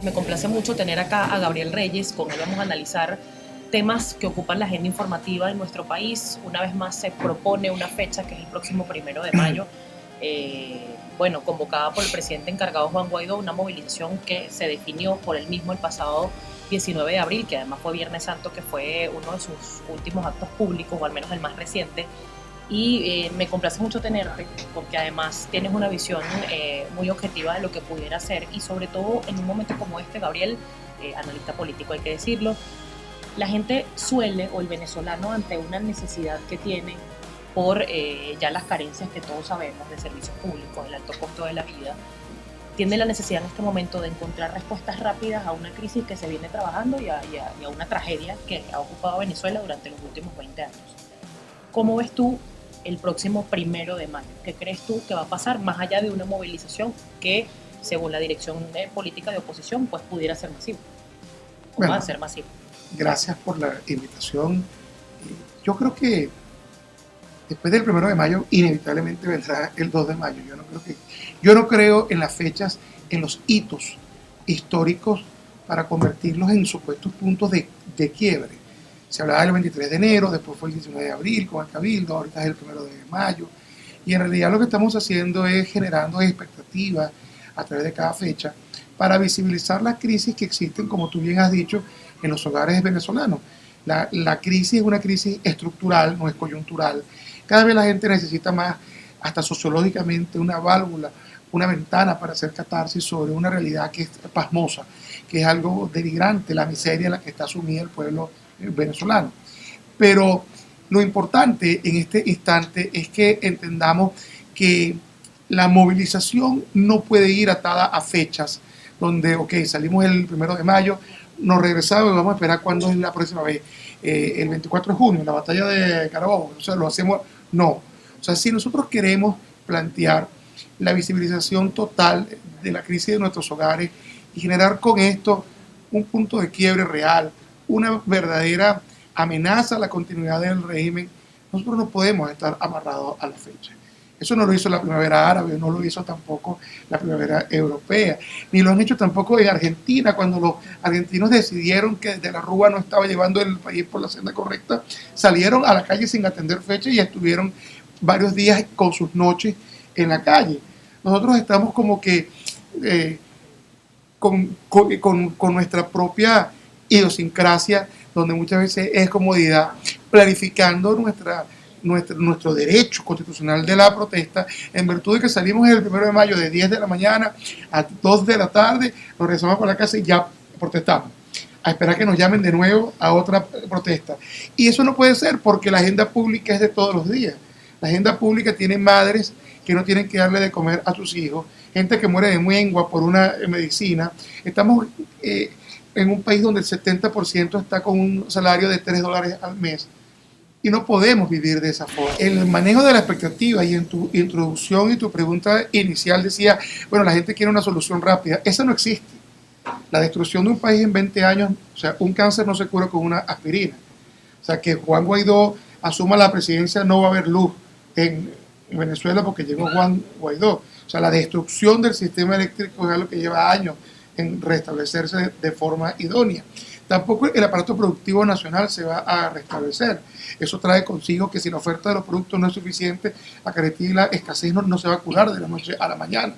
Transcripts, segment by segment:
Me complace mucho tener acá a Gabriel Reyes, con él vamos a analizar temas que ocupan la agenda informativa en nuestro país. Una vez más se propone una fecha que es el próximo 1 de mayo, bueno, convocada por el presidente encargado Juan Guaidó, una movilización que se definió por él mismo el pasado 19 de abril, que además fue Viernes Santo, que fue uno de sus últimos actos públicos, o al menos el más reciente. Y me complace mucho tenerte porque además tienes una visión muy objetiva de lo que pudiera ser, y sobre todo en un momento como este, Gabriel, analista político hay que decirlo, la gente suele, o el venezolano, ante una necesidad que tiene por ya las carencias que todos sabemos de servicios públicos, el alto costo de la vida, tiene la necesidad en este momento de encontrar respuestas rápidas a una crisis que se viene trabajando y a una tragedia que ha ocupado a Venezuela durante los últimos 20 años. ¿Cómo ves tú el próximo 1 de mayo? ¿Qué crees tú que va a pasar más allá de una movilización que, según la dirección política de oposición, pues pudiera ser masiva? ¿O Bueno, va a ser masiva? gracias por la invitación. Yo creo que después del 1 de mayo inevitablemente vendrá el 2 de mayo. Yo no creo en las fechas, en los hitos históricos para convertirlos en supuestos puntos de quiebre. Se hablaba del 23 de enero, después fue el 19 de abril con el Cabildo, ahorita es el 1 de mayo. Y en realidad lo que estamos haciendo es generando expectativas a través de cada fecha para visibilizar las crisis que existen, como tú bien has dicho, en los hogares venezolanos. La crisis es una crisis estructural, no es coyuntural. Cada vez la gente necesita más, hasta sociológicamente, una válvula, una ventana para hacer catarsis sobre una realidad que es pasmosa, que es algo denigrante, la miseria en la que está sumida el pueblo venezolano. Pero lo importante en este instante es que entendamos que la movilización no puede ir atada a fechas donde, ok, salimos el 1 de mayo, nos regresamos y vamos a esperar cuándo es la próxima vez, el 24 de junio, la batalla de Carabobo, o sea, lo hacemos, no. O sea, si nosotros queremos plantear la visibilización total de la crisis de nuestros hogares y generar con esto un punto de quiebre real, una verdadera amenaza a la continuidad del régimen, nosotros no podemos estar amarrados a la fecha. Eso no lo hizo la primavera árabe, no lo hizo tampoco la primavera europea, ni lo han hecho tampoco en Argentina. Cuando los argentinos decidieron que de la Rúa no estaba llevando el país por la senda correcta, salieron a la calle sin atender fecha y estuvieron varios días con sus noches en la calle. Nosotros estamos como que con nuestra propia idiosincrasia, donde muchas veces es comodidad, planificando nuestro derecho constitucional de la protesta, en virtud de que salimos el 1 de mayo de 10 de la mañana a 2 de la tarde, nos regresamos por la casa y ya protestamos, a esperar que nos llamen de nuevo a otra protesta. Y eso no puede ser, porque la agenda pública es de todos los días. La agenda pública tiene madres que no tienen que darle de comer a sus hijos, gente que muere de muengua por una medicina. Estamos en un país donde el 70% está con un salario de $3 al mes. Y no podemos vivir de esa forma. El manejo de la expectativa, y en tu introducción y tu pregunta inicial decía, bueno, la gente quiere una solución rápida. Esa no existe. La destrucción de un país en 20 años, o sea, un cáncer no se cura con una aspirina. O sea, que Juan Guaidó asuma la presidencia, no va a haber luz en Venezuela porque llegó Juan Guaidó. O sea, la destrucción del sistema eléctrico es algo que lleva años en restablecerse de forma idónea. Tampoco el aparato productivo nacional se va a restablecer. Eso trae consigo que si la oferta de los productos no es suficiente, la carestía y la escasez no se va a curar de la noche a la mañana.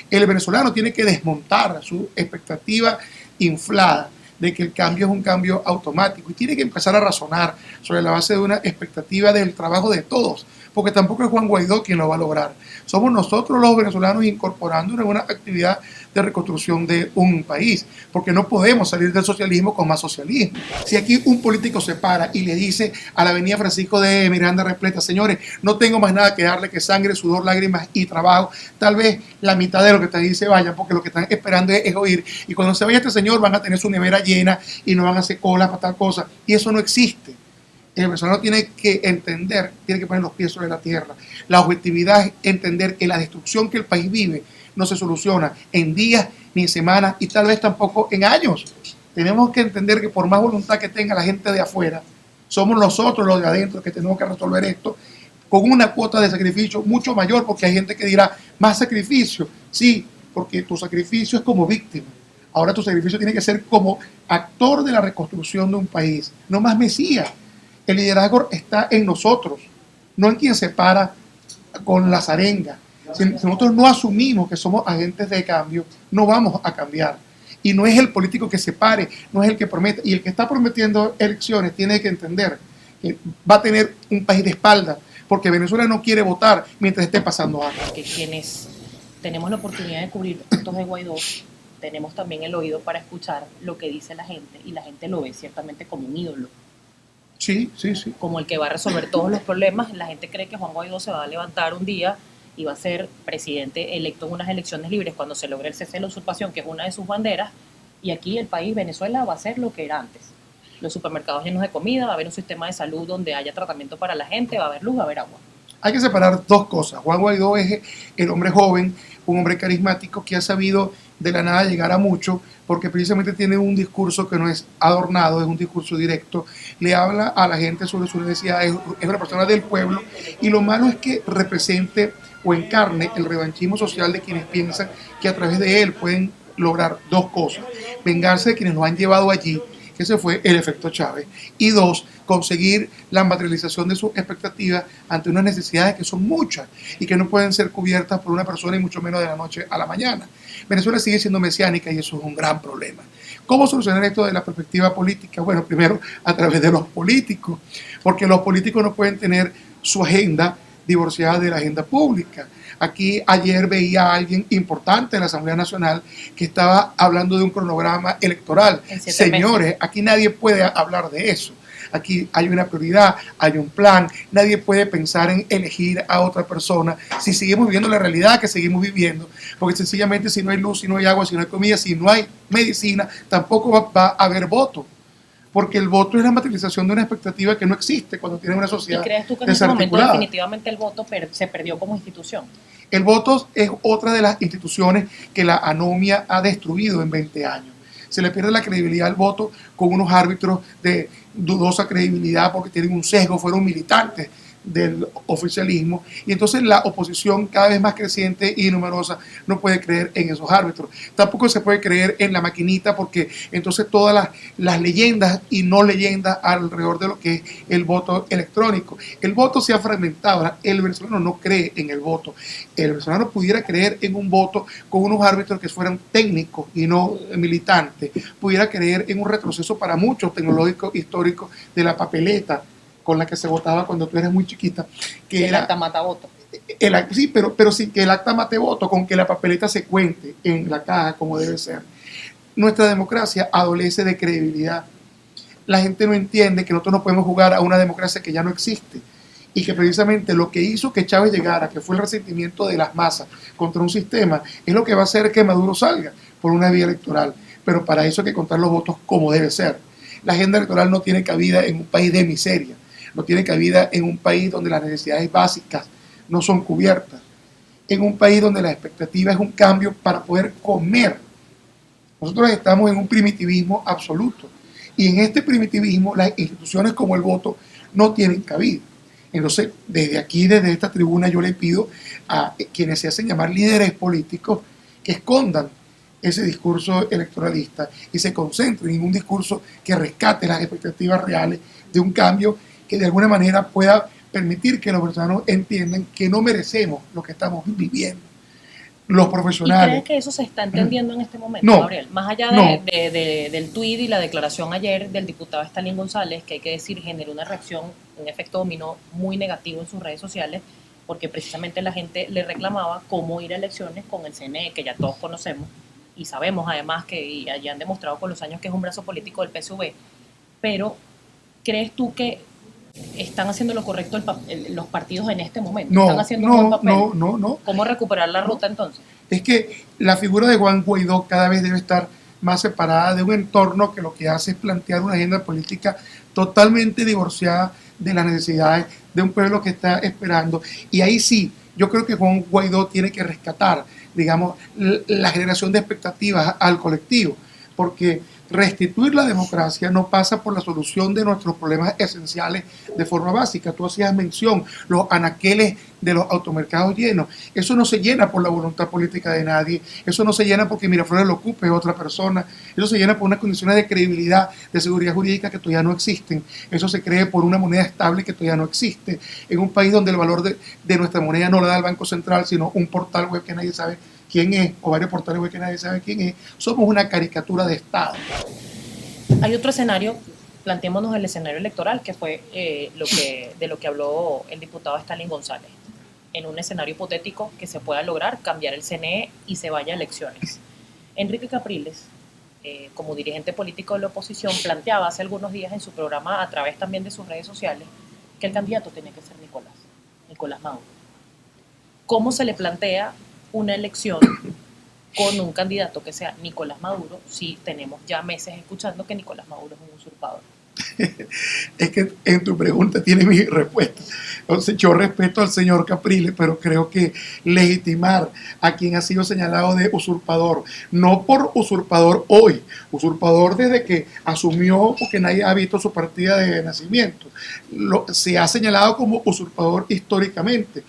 El venezolano tiene que desmontar su expectativa inflada de que el cambio es un cambio automático y tiene que empezar a razonar sobre la base de una expectativa del trabajo de todos, porque tampoco es Juan Guaidó quien lo va a lograr. Somos nosotros los venezolanos incorporándonos en una actividad de reconstrucción de un país, porque no podemos salir del socialismo con más socialismo. Si aquí un político se para y le dice a la avenida Francisco de Miranda repleta, señores, no tengo más nada que darle que sangre, sudor, lágrimas y trabajo, tal vez la mitad de lo que están ahí se vayan, porque lo que están esperando es oír, y cuando se vaya este señor van a tener su nevera llena y no van a hacer colas para tal cosa, y eso no existe. El venezolano tiene que entender, tiene que poner los pies sobre la tierra. La objetividad es entender que la destrucción que el país vive no se soluciona en días ni en semanas y tal vez tampoco en años. Tenemos que entender que por más voluntad que tenga la gente de afuera, somos nosotros los de adentro que tenemos que resolver esto con una cuota de sacrificio mucho mayor, porque hay gente que dirá, más sacrificio. Sí, porque tu sacrificio es como víctima. Ahora tu sacrificio tiene que ser como actor de la reconstrucción de un país, no más mesías. El liderazgo está en nosotros, no en quien se para con las arengas. Si nosotros no asumimos que somos agentes de cambio, no vamos a cambiar. Y no es el político que se pare, no es el que promete. Y el que está prometiendo elecciones tiene que entender que va a tener un país de espalda, porque Venezuela no quiere votar mientras esté pasando algo. Que quienes tenemos la oportunidad de cubrir puntos de Guaidó, tenemos también el oído para escuchar lo que dice la gente, y la gente lo ve ciertamente como un ídolo. Sí, sí, sí. Como el que va a resolver todos los problemas. La gente cree que Juan Guaidó se va a levantar un día y va a ser presidente electo en unas elecciones libres cuando se logre el cese de la usurpación, que es una de sus banderas, y aquí el país, Venezuela, va a ser lo que era antes. Los supermercados llenos de comida, va a haber un sistema de salud donde haya tratamiento para la gente, va a haber luz, va a haber agua. Hay que separar dos cosas. Juan Guaidó es el hombre joven, un hombre carismático que ha sabido de la nada llegar a mucho, porque precisamente tiene un discurso que no es adornado, es un discurso directo, le habla a la gente sobre sus necesidades, es una persona del pueblo, y lo malo es que represente o encarne el revanchismo social de quienes piensan que a través de él pueden lograr dos cosas: vengarse de quienes nos han llevado allí, que ese fue el efecto Chávez, y dos, conseguir la materialización de sus expectativas ante unas necesidades que son muchas y que no pueden ser cubiertas por una persona, y mucho menos de la noche a la mañana. Venezuela sigue siendo mesiánica y eso es un gran problema. ¿Cómo solucionar esto de la perspectiva política? Bueno, primero a través de los políticos, porque los políticos no pueden tener su agenda divorciada de la agenda pública. Aquí ayer veía a alguien importante en la Asamblea Nacional que estaba hablando de un cronograma electoral. Señores, aquí nadie puede hablar de eso. Aquí hay una prioridad, hay un plan, nadie puede pensar en elegir a otra persona si seguimos viviendo la realidad que seguimos viviendo, porque sencillamente si no hay luz, si no hay agua, si no hay comida, si no hay medicina, tampoco va a haber voto, porque el voto es la materialización de una expectativa que no existe cuando tiene una sociedad. ¿Y crees tú que en ese momento definitivamente el voto se perdió como institución? El voto es otra de las instituciones que la anomia ha destruido en 20 años. Se le pierde la credibilidad al voto con unos árbitros de dudosa credibilidad porque tienen un sesgo, fueron militantes del oficialismo, y entonces la oposición cada vez más creciente y numerosa no puede creer en esos árbitros. Tampoco se puede creer en la maquinita, porque entonces todas las leyendas y no leyendas alrededor de lo que es el voto electrónico. El voto se ha fragmentado, el venezolano no cree en el voto. El venezolano pudiera creer en un voto con unos árbitros que fueran técnicos y no militantes, pudiera creer en un retroceso para muchos tecnológicos históricos de la papeleta con la que se votaba cuando tú eras muy chiquita, que el acta mata voto. Sí, pero sin que el acta mate voto, con que la papeleta se cuente en la caja como debe ser. Nuestra democracia adolece de credibilidad. La gente no entiende que nosotros no podemos jugar a una democracia que ya no existe, y que precisamente lo que hizo que Chávez llegara, que fue el resentimiento de las masas contra un sistema, es lo que va a hacer que Maduro salga por una vía electoral. Pero para eso hay que contar los votos como debe ser. La agenda electoral no tiene cabida en un país de miseria, no tiene cabida en un país donde las necesidades básicas no son cubiertas, en un país donde la expectativa es un cambio para poder comer. Nosotros estamos en un primitivismo absoluto, y en este primitivismo las instituciones como el voto no tienen cabida. Entonces, desde aquí, desde esta tribuna, yo le pido a quienes se hacen llamar líderes políticos que escondan ese discurso electoralista y se concentren en un discurso que rescate las expectativas reales de un cambio que de alguna manera pueda permitir que los venezolanos entiendan que no merecemos lo que estamos viviendo. Los profesionales. ¿Y crees que eso se está entendiendo en este momento, no, Gabriel? Más allá del tuit y la declaración ayer del diputado Stalin González, que hay que decir generó una reacción, un efecto dominó muy negativo en sus redes sociales, porque precisamente la gente le reclamaba cómo ir a elecciones con el CNE, que ya todos conocemos, y sabemos además que ya han demostrado con los años que es un brazo político del PSV, pero ¿crees tú que están haciendo lo correcto los partidos en este momento? No, ¿Están haciendo un buen papel? No. ¿Cómo recuperar la ruta entonces? Es que la figura de Juan Guaidó cada vez debe estar más separada de un entorno que lo que hace es plantear una agenda política totalmente divorciada de las necesidades de un pueblo que está esperando. Y ahí sí, yo creo que Juan Guaidó tiene que rescatar, digamos, la generación de expectativas al colectivo, porque restituir la democracia no pasa por la solución de nuestros problemas esenciales de forma básica. Tú hacías mención, los anaqueles de los automercados llenos. Eso no se llena por la voluntad política de nadie, eso no se llena porque Miraflores lo ocupe otra persona, eso se llena por unas condiciones de credibilidad, de seguridad jurídica que todavía no existen, eso se cree por una moneda estable que todavía no existe, en un país donde el valor de nuestra moneda no lo da el Banco Central, sino un portal web que nadie sabe quién es, o varios portales web que nadie sabe quién es. Somos una caricatura de Estado. Hay otro escenario, planteémonos el escenario electoral, que fue de lo que habló el diputado Stalin González. En un escenario hipotético que se pueda lograr cambiar el CNE y se vaya a elecciones. Enrique Capriles, como dirigente político de la oposición, planteaba hace algunos días en su programa, a través también de sus redes sociales, que el candidato tiene que ser Nicolás Maduro. ¿Cómo se le plantea una elección con un candidato que sea Nicolás Maduro si tenemos ya meses escuchando que Nicolás Maduro es un usurpador? Es que en tu pregunta tiene mi respuesta. Entonces, yo respeto al señor Capriles, pero creo que legitimar a quien ha sido señalado de usurpador, no por usurpador hoy, usurpador desde que asumió, porque nadie ha visto su partida de nacimiento, se ha señalado como usurpador históricamente.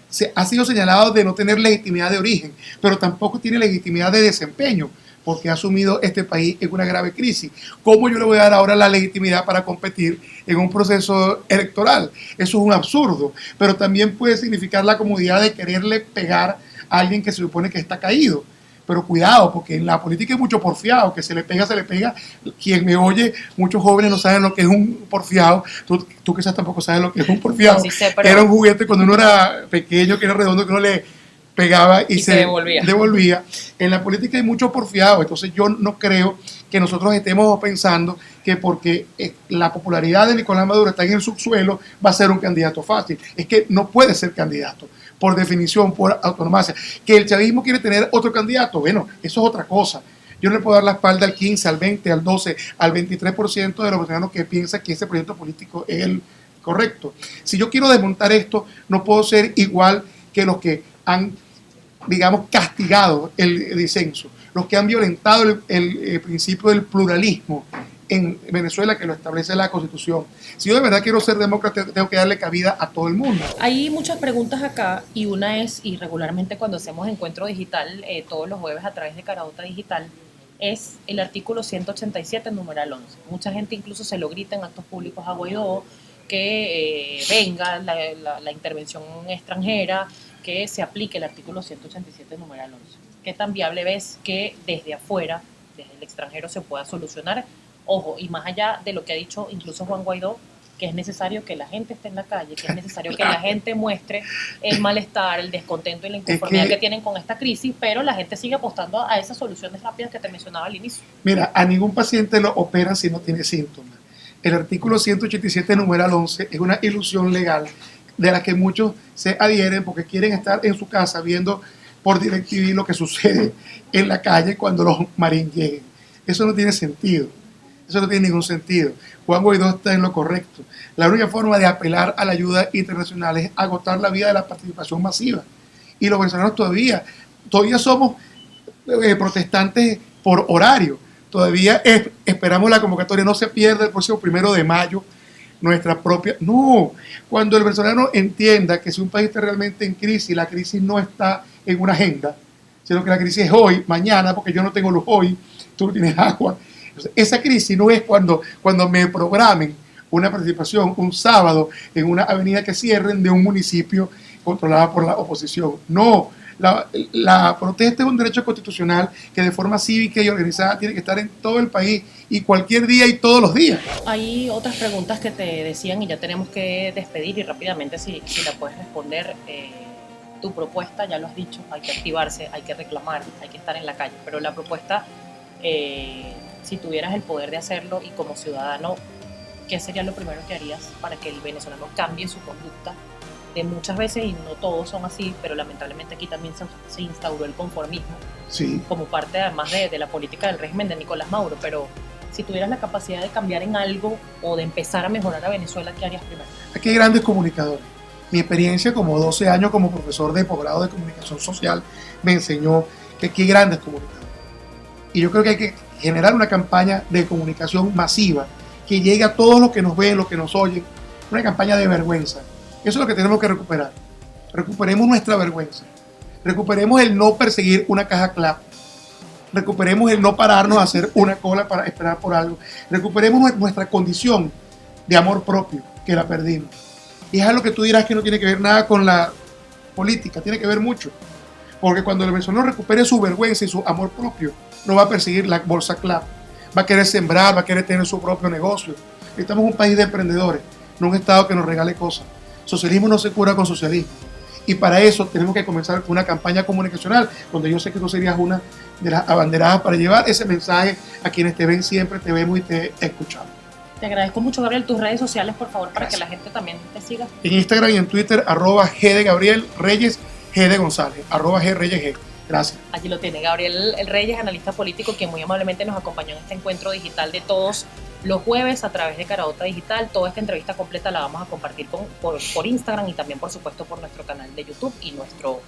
Se ha sido señalado de no tener legitimidad de origen, pero tampoco tiene legitimidad de desempeño, porque ha asumido este país en una grave crisis. ¿Cómo yo le voy a dar ahora la legitimidad para competir en un proceso electoral? Eso es un absurdo, pero también puede significar la comodidad de quererle pegar a alguien que se supone que está caído. Pero cuidado, porque en la política hay mucho porfiado, que se le pega, se le pega. Quien me oye, muchos jóvenes no saben lo que es un porfiado. Tú quizás tampoco sabes lo que es un porfiado. Sí sé, pero... Era un juguete cuando uno era pequeño, que era redondo, que uno le pegaba y se devolvía. En la política hay mucho porfiado, entonces yo no creo que nosotros estemos pensando que porque la popularidad de Nicolás Maduro está en el subsuelo va a ser un candidato fácil. Es que no puede ser candidato, por definición, por autonomía. Que el chavismo quiere tener otro candidato, bueno, eso es otra cosa. Yo no le puedo dar la espalda al 15, al 20, al 12, al 23% de los venezolanos que piensan que ese proyecto político es el correcto. Si yo quiero desmontar esto, no puedo ser igual que los que han, digamos, castigado el disenso, los que han violentado el principio del pluralismo en Venezuela, que lo establece la Constitución. Si yo de verdad quiero ser demócrata, tengo que darle cabida a todo el mundo. Hay muchas preguntas acá, y una es, y regularmente cuando hacemos encuentro digital, todos los jueves a través de Caraota Digital, es el artículo 187, numeral 11. Mucha gente incluso se lo grita en actos públicos a Guaidó, que venga la intervención extranjera, que se aplique el artículo 187, numeral 11. ¿Qué tan viable ves que desde afuera, desde el extranjero, se pueda solucionar? Ojo, y más allá de lo que ha dicho incluso Juan Guaidó, que es necesario que la gente esté en la calle, que es necesario que la gente muestre el malestar, el descontento y la inconformidad que tienen con esta crisis, pero la gente sigue apostando a esas soluciones rápidas que te mencionaba al inicio. Mira, a ningún paciente lo operan si no tiene síntomas. El artículo 187, numeral 11, es una ilusión legal de la que muchos se adhieren porque quieren estar en su casa viendo por DirecTV lo que sucede en la calle cuando los marines lleguen. Eso no tiene sentido. Eso no tiene ningún sentido. Juan Guaidó está en lo correcto. La única forma de apelar a la ayuda internacional es agotar la vía de la participación masiva. Y los venezolanos todavía somos protestantes por horario. Todavía esperamos la convocatoria. No se pierda el próximo 1 de mayo nuestra propia... No, cuando el venezolano entienda que si un país está realmente en crisis, la crisis no está en una agenda, sino que la crisis es hoy, mañana, porque yo no tengo luz hoy, tú no tienes agua. Esa crisis no es cuando me programen una participación un sábado en una avenida que cierren de un municipio controlada por la oposición. No, la protesta es un derecho constitucional que de forma cívica y organizada tiene que estar en todo el país y cualquier día y todos los días. Hay otras preguntas que te decían y ya tenemos que despedir, y rápidamente si la puedes responder. Tu propuesta, ya lo has dicho, hay que activarse, hay que reclamar, hay que estar en la calle, pero la propuesta... si tuvieras el poder de hacerlo y como ciudadano, ¿qué sería lo primero que harías para que el venezolano cambie su conducta? De muchas veces, y no todos son así, pero lamentablemente aquí también se instauró el conformismo, sí, como parte además de la política del régimen de Nicolás Maduro. Pero si tuvieras la capacidad de cambiar en algo o de empezar a mejorar a Venezuela, ¿qué harías primero? Aquí hay grandes comunicadores. Mi experiencia como 12 años como profesor de posgrado de comunicación social me enseñó que aquí hay grandes comunicadores. Y yo creo que hay que generar una campaña de comunicación masiva que llegue a todos los que nos ven, los que nos oyen, una campaña de vergüenza. Eso es lo que tenemos que recuperar. Recuperemos nuestra vergüenza. Recuperemos el no perseguir una caja clap. Recuperemos el no pararnos a hacer una cola para esperar por algo. Recuperemos nuestra condición de amor propio, que la perdimos. Y es algo que tú dirás que no tiene que ver nada con la política, tiene que ver mucho. Porque cuando el venezolano recupere su vergüenza y su amor propio, no va a perseguir la bolsa clap. Va a querer sembrar, va a querer tener su propio negocio. Estamos en un país de emprendedores, no un Estado que nos regale cosas. Socialismo no se cura con socialismo. Y para eso tenemos que comenzar con una campaña comunicacional, donde yo sé que tú serías una de las abanderadas para llevar ese mensaje a quienes te ven siempre, te vemos y te escuchamos. Te agradezco mucho, Gabriel. Tus redes sociales, por favor, para que la gente también te siga. En Instagram y en Twitter, @G de Gabriel Reyes, G de González, @G Reyes G. Gracias. Allí lo tiene Gabriel Reyes, analista político, quien muy amablemente nos acompañó en este encuentro digital de todos los jueves a través de Caraota Digital. Toda esta entrevista completa la vamos a compartir por Instagram y también, por supuesto, por nuestro canal de YouTube y nuestro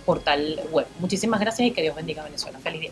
portal web. Muchísimas gracias y que Dios bendiga a Venezuela. Feliz día.